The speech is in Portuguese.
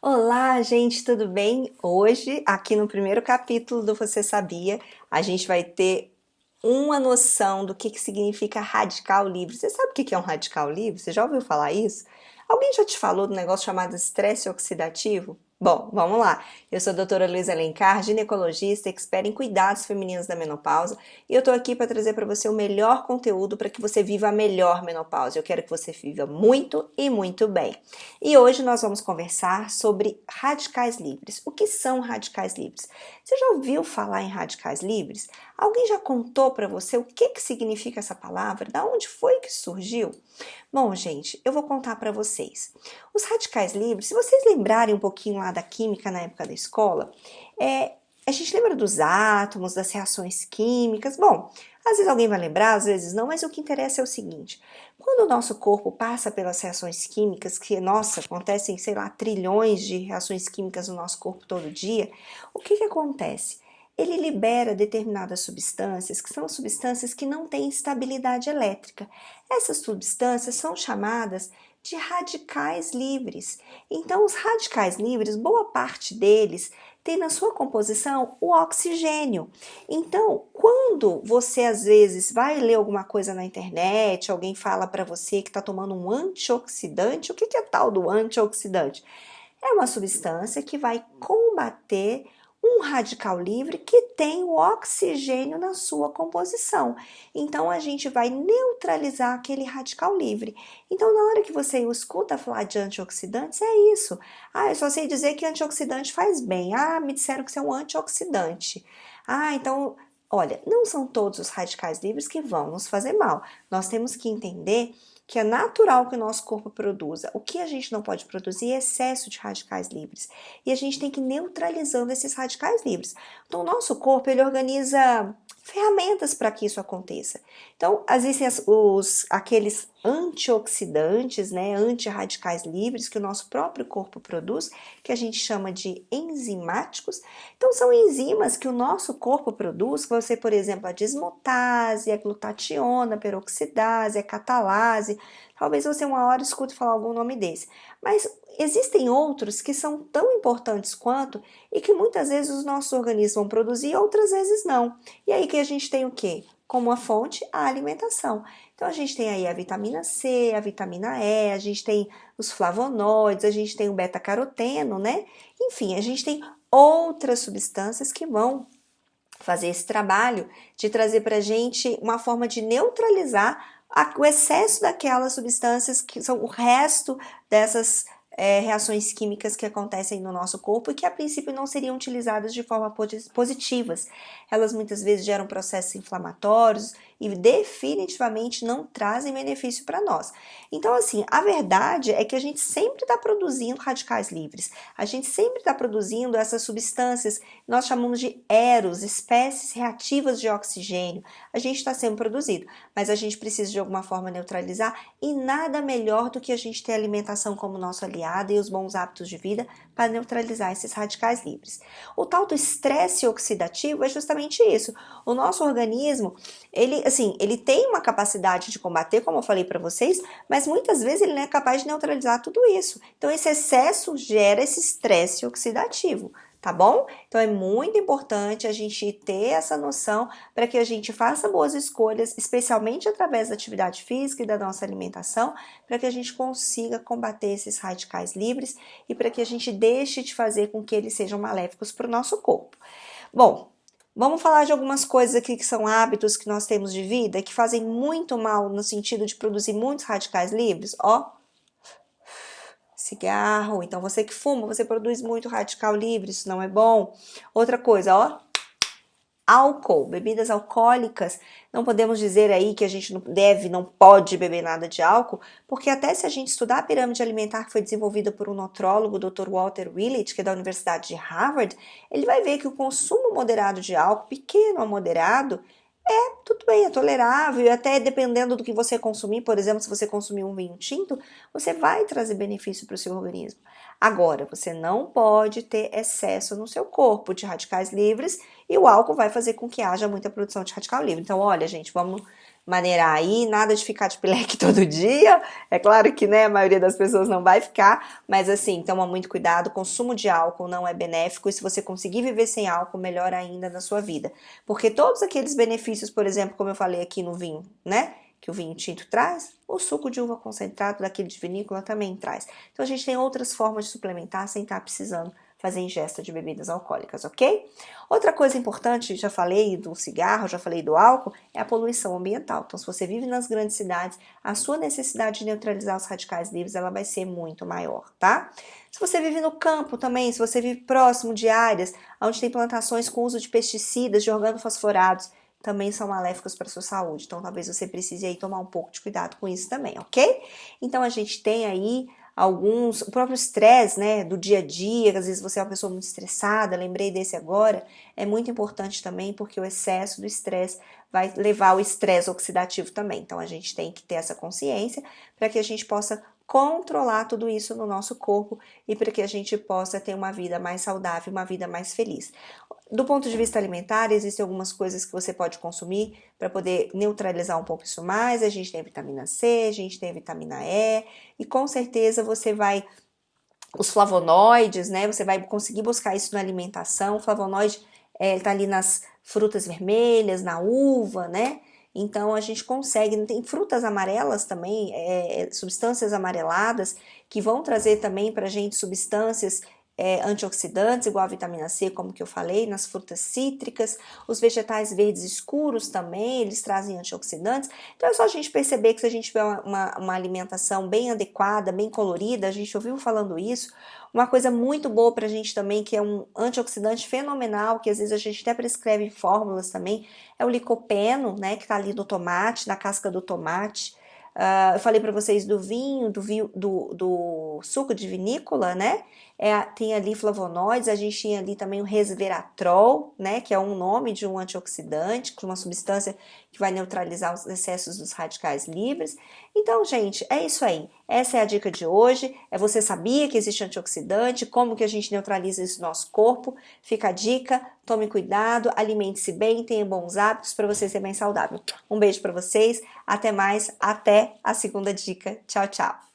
Olá, gente, tudo bem? Hoje, aqui no primeiro capítulo do Você Sabia, a gente vai ter uma noção do que significa radical livre. Você sabe o que é um radical livre? Você já ouviu falar isso? Alguém já te falou do negócio chamado estresse oxidativo? Bom, vamos lá. Eu sou a doutora Luísa Alencar, ginecologista, expert em cuidados femininos da menopausa, e eu tô aqui para trazer para você o melhor conteúdo para que você viva a melhor menopausa. Eu quero que você viva muito e muito bem. E hoje nós vamos conversar sobre radicais livres. O que são radicais livres? Você já ouviu falar em radicais livres? Alguém já contou para você o que significa essa palavra? Da onde foi que surgiu? Bom, gente, eu vou contar para vocês. Os radicais livres, se vocês lembrarem um pouquinho lá da química na época da escola, a gente lembra dos átomos, das reações químicas. Bom, às vezes alguém vai lembrar, às vezes não, mas o que interessa é o seguinte: quando o nosso corpo passa pelas reações químicas, que, nossa, acontecem, sei lá, trilhões de reações químicas no nosso corpo todo dia, o que acontece? Ele libera determinadas substâncias, que são substâncias que não têm estabilidade elétrica. Essas substâncias são chamadas de radicais livres. Então, os radicais livres, boa parte deles tem na sua composição o oxigênio. Então, quando você às vezes vai ler alguma coisa na internet, alguém fala para você que está tomando um antioxidante, o que é tal do antioxidante? É uma substância que vai combater um radical livre que tem o oxigênio na sua composição. Então, a gente vai neutralizar aquele radical livre. Então, na hora que você escuta falar de antioxidantes, é isso. Ah, eu só sei dizer que antioxidante faz bem. Ah, me disseram que você é um antioxidante. Ah, então, olha, não são todos os radicais livres que vão nos fazer mal. Nós temos que entender que é natural que o nosso corpo produza. O que a gente não pode produzir é excesso de radicais livres. E a gente tem que ir neutralizando esses radicais livres. Então, o nosso corpo, ele organiza ferramentas para que isso aconteça. Então, existem aqueles antioxidantes, né, antirradicais livres que o nosso próprio corpo produz, que a gente chama de enzimáticos. Então, são enzimas que o nosso corpo produz, que você, por exemplo, a dismutase, a glutationa, a peroxidase, a catalase. Talvez você uma hora escute falar algum nome desse. Mas existem outros que são tão importantes quanto e que muitas vezes os nossos organismos vão produzir, outras vezes não. E aí que a gente tem o quê? Como a fonte, a alimentação. Então a gente tem aí a vitamina C, a vitamina E, a gente tem os flavonoides, a gente tem o beta-caroteno, né? Enfim, a gente tem outras substâncias que vão fazer esse trabalho de trazer para a gente uma forma de neutralizar o excesso daquelas substâncias que são o resto dessas reações químicas que acontecem no nosso corpo e que a princípio não seriam utilizadas de forma positivas. Elas muitas vezes geram processos inflamatórios e definitivamente não trazem benefício para nós. Então, assim, a verdade é que a gente sempre está produzindo radicais livres, a gente sempre está produzindo essas substâncias, nós chamamos de EROS, espécies reativas de oxigênio. A gente está sendo produzido, mas a gente precisa de alguma forma neutralizar e nada melhor do que a gente ter a alimentação como nosso aliado e os bons hábitos de vida para neutralizar esses radicais livres. O tal do estresse oxidativo é justamente isso. O nosso organismo, ele tem uma capacidade de combater, como eu falei para vocês, mas muitas vezes ele não é capaz de neutralizar tudo isso. Então esse excesso gera esse estresse oxidativo. Tá bom? Então é muito importante a gente ter essa noção para que a gente faça boas escolhas, especialmente através da atividade física e da nossa alimentação, para que a gente consiga combater esses radicais livres e para que a gente deixe de fazer com que eles sejam maléficos para o nosso corpo. Bom, vamos falar de algumas coisas aqui que são hábitos que nós temos de vida que fazem muito mal no sentido de produzir muitos radicais livres. Ó, cigarro, então você que fuma, você produz muito radical livre, isso não é bom. Outra coisa, ó, álcool, bebidas alcoólicas, não podemos dizer aí que a gente não pode beber nada de álcool, porque até se a gente estudar a pirâmide alimentar que foi desenvolvida por um nutrólogo, o Dr. Walter Willett, que é da Universidade de Harvard, ele vai ver que o consumo moderado de álcool, pequeno a moderado, tudo bem, é tolerável, e até dependendo do que você consumir, por exemplo, se você consumir um vinho tinto, você vai trazer benefício para o seu organismo. Agora, você não pode ter excesso no seu corpo de radicais livres e o álcool vai fazer com que haja muita produção de radical livre. Então, olha, gente, vamos maneirar aí, nada de ficar de pileque todo dia. É claro que, né, a maioria das pessoas não vai ficar, mas assim, toma muito cuidado, consumo de álcool não é benéfico e se você conseguir viver sem álcool, melhor ainda na sua vida. Porque todos aqueles benefícios, por exemplo, como eu falei aqui no vinho, né, que o vinho tinto traz, o suco de uva concentrado daquele de vinícola também traz. Então a gente tem outras formas de suplementar sem estar precisando fazer ingesta de bebidas alcoólicas, ok? Outra coisa importante, já falei do cigarro, já falei do álcool, é a poluição ambiental. Então, se você vive nas grandes cidades, a sua necessidade de neutralizar os radicais livres, ela vai ser muito maior, tá? Se você vive no campo também, se você vive próximo de áreas onde tem plantações com uso de pesticidas, de organofosforados, também são maléficos para a sua saúde. Então, talvez você precise aí tomar um pouco de cuidado com isso também, ok? Então, a gente tem aí o próprio estresse, né, do dia a dia, às vezes você é uma pessoa muito estressada, lembrei desse agora, é muito importante também porque o excesso do estresse vai levar ao estresse oxidativo também. Então a gente tem que ter essa consciência para que a gente possa controlar tudo isso no nosso corpo e para que a gente possa ter uma vida mais saudável, uma vida mais feliz. Do ponto de vista alimentar, existem algumas coisas que você pode consumir para poder neutralizar um pouco isso mais. A gente tem a vitamina C, a gente tem a vitamina E, e com certeza você vai. Os flavonoides, né? Você vai conseguir buscar isso na alimentação. O flavonoide tá ali nas frutas vermelhas, na uva, né? Então a gente consegue. Tem frutas amarelas também, substâncias amareladas, que vão trazer também para a gente substâncias antioxidantes, igual a vitamina C, como que eu falei, nas frutas cítricas. Os vegetais verdes escuros também, eles trazem antioxidantes. Então é só a gente perceber que se a gente tiver uma alimentação bem adequada, bem colorida, a gente ouviu falando isso, uma coisa muito boa pra gente também, que é um antioxidante fenomenal, que às vezes a gente até prescreve em fórmulas também, é o licopeno, né, que tá ali no tomate, na casca do tomate. Eu falei para vocês do vinho, do suco de vinícola, né? Tem ali flavonoides, a gente tinha ali também o resveratrol, né? Que é um nome de um antioxidante, de uma substância que vai neutralizar os excessos dos radicais livres. Então, gente, é isso aí. Essa é a dica de hoje. Você sabia que existe antioxidante? Como que a gente neutraliza isso no nosso corpo? Fica a dica, tome cuidado, alimente-se bem, tenha bons hábitos para você ser bem saudável. Um beijo para vocês, até mais, até a segunda dica. Tchau, tchau.